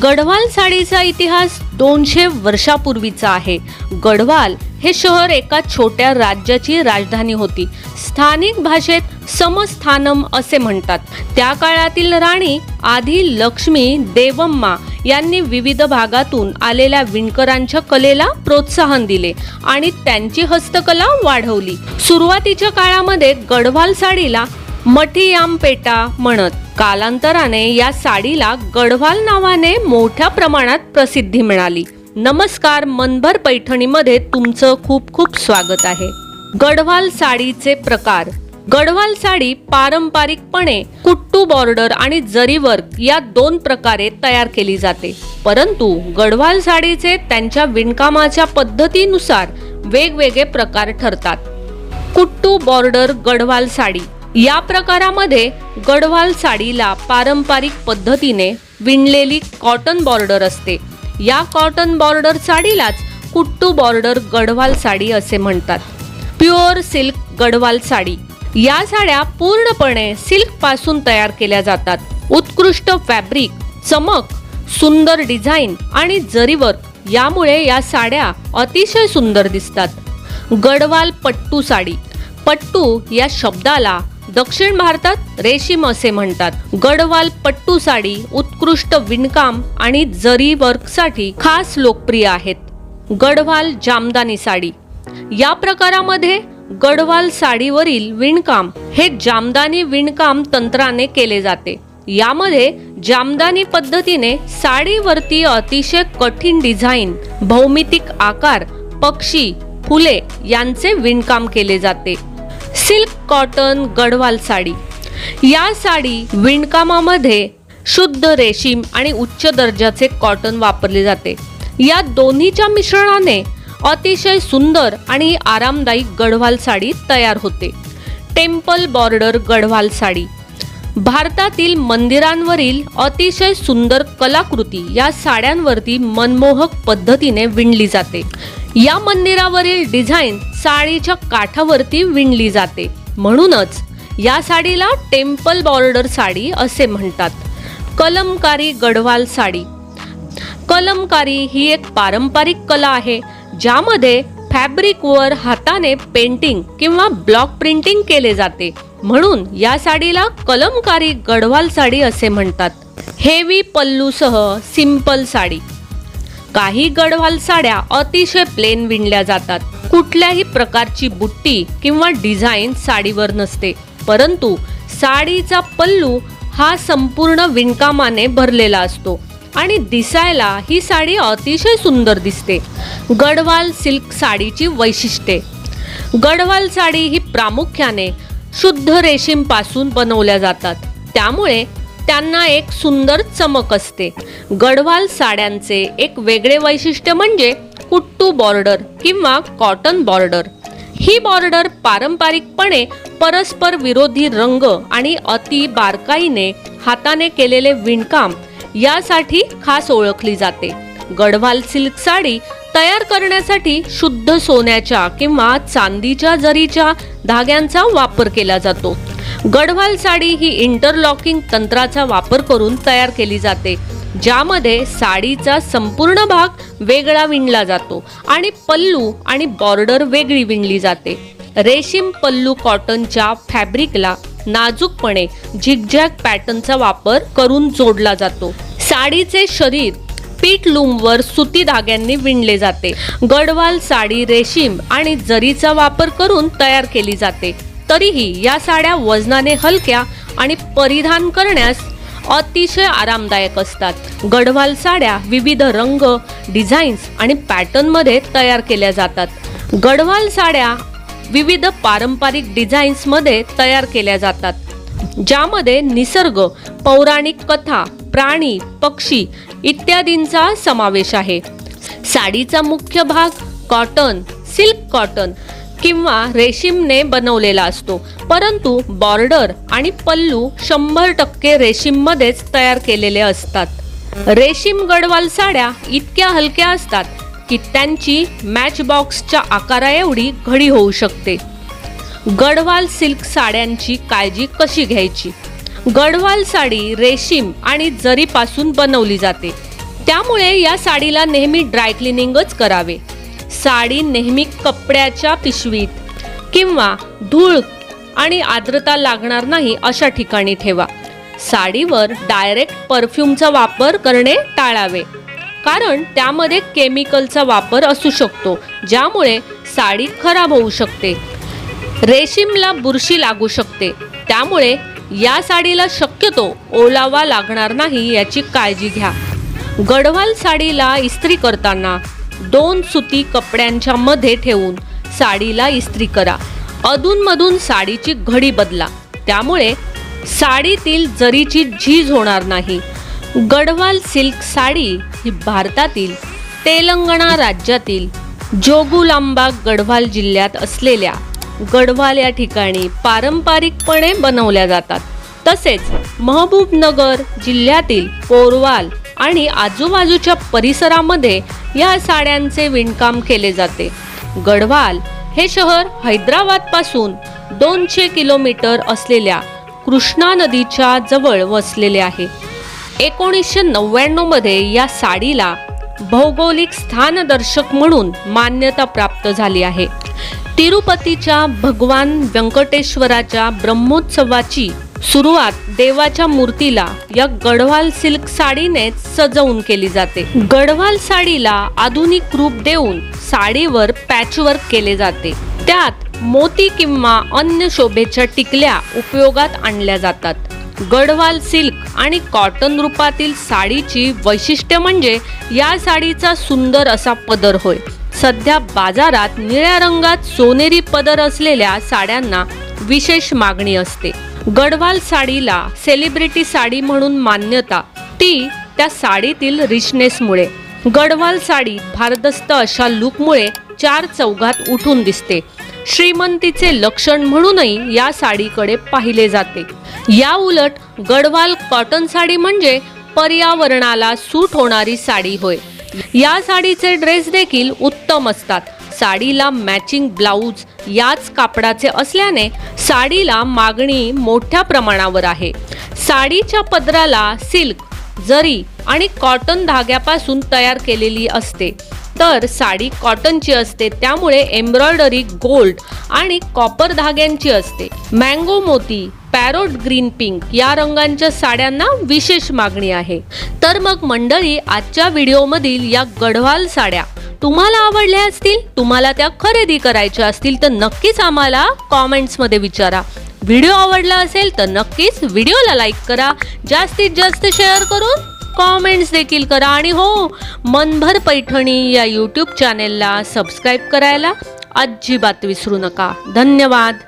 गढवाल साडीचा इतिहास 200 वर्षापूर्वीचा आहे। गढवाल हे शहर एका छोट्या राज्याची राजधानी होती। स्थानिक भाषेत समस्थानम असे म्हणतात। त्या काळातील राणी आधी लक्ष्मी देवम्मा यांनी विविध भागातून आलेल्या विणकरांच्या कलेला प्रोत्साहन दिले आणि त्यांची हस्तकला वाढवली। सुरुवातीच्या काळामध्ये गढवाल साडीला मठियामपेटा म्हणत, कालांतराने या साडीला गढवाल नावाने मोठ्या प्रमाणात प्रसिद्धी मिळाली। नमस्कार, मनभर पैठणीमध्ये तुमचं खूप खूप स्वागत आहे। गढवाल साडीचे प्रकार। गढवाल साडी पारंपरिकपणे कुट्टू बॉर्डर आणि जरी वर्क या दोन प्रकारे तयार केली जाते, परंतु गढवाल साडीचे त्यांच्या विणकामाच्या पद्धतीनुसार वेगवेगळे प्रकार ठरतात। कुट्टू बॉर्डर गढवाल साडी या प्रकारामध्ये गढवाल साडीला पारंपरिक पद्धतीने विणलेली कॉटन बॉर्डर असते। या कॉटन बॉर्डर साडीलाच कुट्टू बॉर्डर गढवाल साडी असे म्हणतात। प्युअर सिल्क गढवाल साडी या साड्या पूर्णपणे सिल्क पासून तयार केल्या जातात। उत्कृष्ट फॅब्रिक, चमक, सुंदर डिझाईन आणि जरी वर्क यामुळे या साड्या अतिशय सुंदर दिसतात। गढवाल पट्टू साडी। पट्टू या शब्दाला दक्षिण भारतात रेशीम असे म्हणतात। गढवाल पट्टू साडी उत्कृष्ट विणकाम आणि जरी वर्कसाठी खास लोकप्रिय आहेत। गढवाल जामदानी साडी या प्रकारामध्ये गढवाल साडीवरील विणकाम हे जामदानी विणकाम तंत्राने केले जाते। यामध्ये जामदानी पद्धतीने साडीवरती अतिशय कठीण डिझाईन, भौमितिक आकार, पक्षी, फुले यांचे विणकाम केले जाते। सिल्क कॉटन गढवाल साडी या साडी विणकामामध्ये शुद्ध रेशीम आणि उच्च दर्जाचे कॉटन वापरले जाते। या दोन्हीच्या मिश्रणाने अतिशय सुंदर आणि आरामदायी गढवाल साडी तयार होते। टेम्पल बॉर्डर गढवाल साडी भारतातील मंदिरांवरील अतिशय सुंदर कलाकृती या साड्यांवरती मनमोहक पद्धतीने विणली जाते। या मंदिरावरील डिझाईन साडीच्या काठावरती विणली जाते, म्हणूनच या साडीला टेम्पल बॉर्डर साडी असे म्हणतात। कलमकारी गढवाल साडी। कलमकारी ही एक पारंपरिक कला आहे, ज्यामध्ये फॅब्रिकवर हाताने पेंटिंग किंवा ब्लॉक प्रिंटिंग केले जाते, म्हणून या साडीला कलमकारी गढवाल साडी असे म्हणतात। हेवी पल्लूसह सिंपल साडी। काही गढवाल साड्या अतिशय प्लेन विणल्या जातात। कुठल्याही प्रकारची बुट्टी किंवा डिझाईन साडीवर नसते, परंतु साडीचा पल्लू हा संपूर्ण विणकामाने भरलेला असतो आणि दिसायला ही साडी अतिशय सुंदर दिसते। गढवाल सिल्क साडीची वैशिष्ट्ये। गढवाल साडी ही प्रामुख्याने शुद्ध रेशीम पासून बनवल्या जातात, त्यामुळे त्यांना एक सुंदर चमक असते। गढवाल साड्यांचे एक वेगळे वैशिष्ट्य म्हणजे कुट्टू बॉर्डर किंवा कॉटन बॉर्डर। ही बॉर्डर पारंपरिकपणे परस्पर विरोधी रंग आणि अति बारकाईने हाताने केलेले विणकाम यासाठी खास ओळखली जाते। गढवाल सिल्क साडी तयार करण्यासाठी शुद्ध सोन्याच्या किंवा चांदीच्या जरीच्या धाग्यांचा वापर केला जातो। गढवाल साडी ही इंटरलॉकिंग तंत्राचा वापर करून तयार केली जाते, ज्यामध्ये साडीचा संपूर्ण भाग वेगळा विणला जातो आणि पल्लू आणि बॉर्डर वेगळी विणली जाते। रेशीम पल्लू कॉटनच्या फॅब्रिकला नाजूकपणे झिगझॅग पॅटर्नचा वापर करून जोडला जातो। साडीचे शरीर पीठ लूमवर सुती धाग्यांनी विणले जाते। गढवाल साडी रेशीम आणि जरीचा वापर करून तयार केली जाते, तरीही या साड्या वजनाने हलक्या आणि परिधान करण्यास अतिशय आरामदायक असतात। गढवाल साड्या विविध रंग, डिझाईन्स आणि पॅटर्नमध्ये तयार केल्या जातात। गढवाल साड्या विविध पारंपरिक डिझाईन्समध्ये तयार केल्या जातात, ज्यामध्ये निसर्ग, पौराणिक कथा, प्राणी, पक्षी इत्यादींचा समावेश आहे। साडीचा मुख्य भाग कॉटन, सिल्क कॉटन किंवा रेशीमने बनवलेला असतो, परंतु बॉर्डर आणि पल्लू 100% रेशीममध्येच तयार केलेले असतात। रेशीम गढवाल साड्या इतक्या हलक्या असतात की त्यांची मॅच बॉक्सच्या आकाराएवढी घडी होऊ शकते। गढवाल सिल्क साड्यांची काळजी कशी घ्यायची? गढवाल साडी रेशीम आणि जरीपासून बनवली जाते। त्यामुळे या साडीला नेहमी ड्राय क्लिनिंगच करावे. साडी नेहमी कपड्याच्या पिशवीत किंवा धूळ आणि आर्द्रता लागणार नाही अशा ठिकाणी ठेवा. साडीवर डायरेक्ट परफ्यूमचा वापर करणे टाळावे, कारण त्यामध्ये केमिकलचा वापर असू शकतो, ज्यामुळे साडी खराब होऊ शकते. रेशीमला बुरशी लागू शकते, त्यामुळे या साडीला शक्यतो ओलावा लागणार नाही याची काळजी घ्या. गढवाल साडीला इस्त्री करताना 2 सुती कपड्यांच्या मध्ये ठेवून साडीला इस्त्री करा. अधूनमधून साडीची घडी बदला, त्यामुळे साडीतील जरीची झीज होणार नाही. गढवाल सिल्क साडी ही भारतातील तेलंगणा राज्यातील जोगुलांबा गढवाल जिल्ह्यात असलेल्या गढवाल या ठिकाणी पारंपरिकपणे बनवल्या जातात. तसेच महबूबनगर जिल्ह्यातील कोरवाल आणि आजूबाजूच्या परिसरामध्ये या साड्यांचे विणकाम केले जाते. गढवाल हे शहर हैदराबादपासून 200 किलोमीटर असलेल्या कृष्णा नदीच्या जवळ वसलेले आहे. 1999 मध्ये या साडीला भौगोलिक स्थानदर्शक म्हणून मान्यता प्राप्त झाली आहे. तिरुपतीच्या भगवान व्यंकटेश्वराच्या ब्रह्मोत्सवाची सुरुवात देवाच्या मूर्तीला या गढवाल सिल्क साडीनेच सजवून केली जाते. गढवाल साडीला आधुनिक रूप देऊन साडीवर पॅचवर्क केले जाते. त्यात मोती किंवा अन्य शोभेच्या टिकल्या उपयोगात आणल्या जातात. गढवाल सिल्क आणि कॉटन रूपातील साडीची वैशिष्ट्य म्हणजे या साडीचा सुंदर असा पदर होय. सध्या बाजारात निळ्या रंगात सोनेरी पदर असलेल्या साड्यांना विशेष मागणी असते. गढवाल साडीला सेलिब्रिटी साडी म्हणून मान्यता ती त्या साडीतील रिचनेसमुळे. गढवाल साडी भारदस्त अशा लुकमुळे 4 चौघात उठून दिसते. श्रीमंतीचे लक्षण म्हणूनही या साडीकडे पाहिले जाते. या उलट गढवाल कॉटन साडी म्हणजे पर्यावरणाला सूट होणारी साडी होय. या साडीचे ड्रेस देखील उत्तम असतात. साडीला मॅचिंग ब्लाऊज याच कापडाचे असल्याने साडीला मागणी मोठ्या प्रमाणावर आहे. साडीच्या पदराला सिल्क, जरी आणि कॉटन धाग्यापासून तयार केलेली असते, तर साडी कॉटनची असते, त्यामुळे एम्ब्रॉयडरी गोल्ड आणि कॉपर धाग्यांची असते. मँगो मोती, पॅरोट ग्रीन पिंक या रंगांच्या साड्यांना विशेष मागणी आहे. तर मग मंडळी, आजच्या व्हिडिओमधील या गढवाल साड्या तुम्हाला आवडल्या असतील, तुम्हाला त्या खरेदी करायच्या असतील तर नक्कीच आम्हाला कॉमेंट्समध्ये विचारा. व्हिडिओ आवडला असेल तर नक्कीच व्हिडिओला लाईक करा, जास्तीत जास्त शेअर करून कॉमेंट्स देखील करा. आणि हो, मनभर पैठणी या यूट्यूब चॅनेलला सबस्क्राईब करायला अजिबात विसरू नका. धन्यवाद.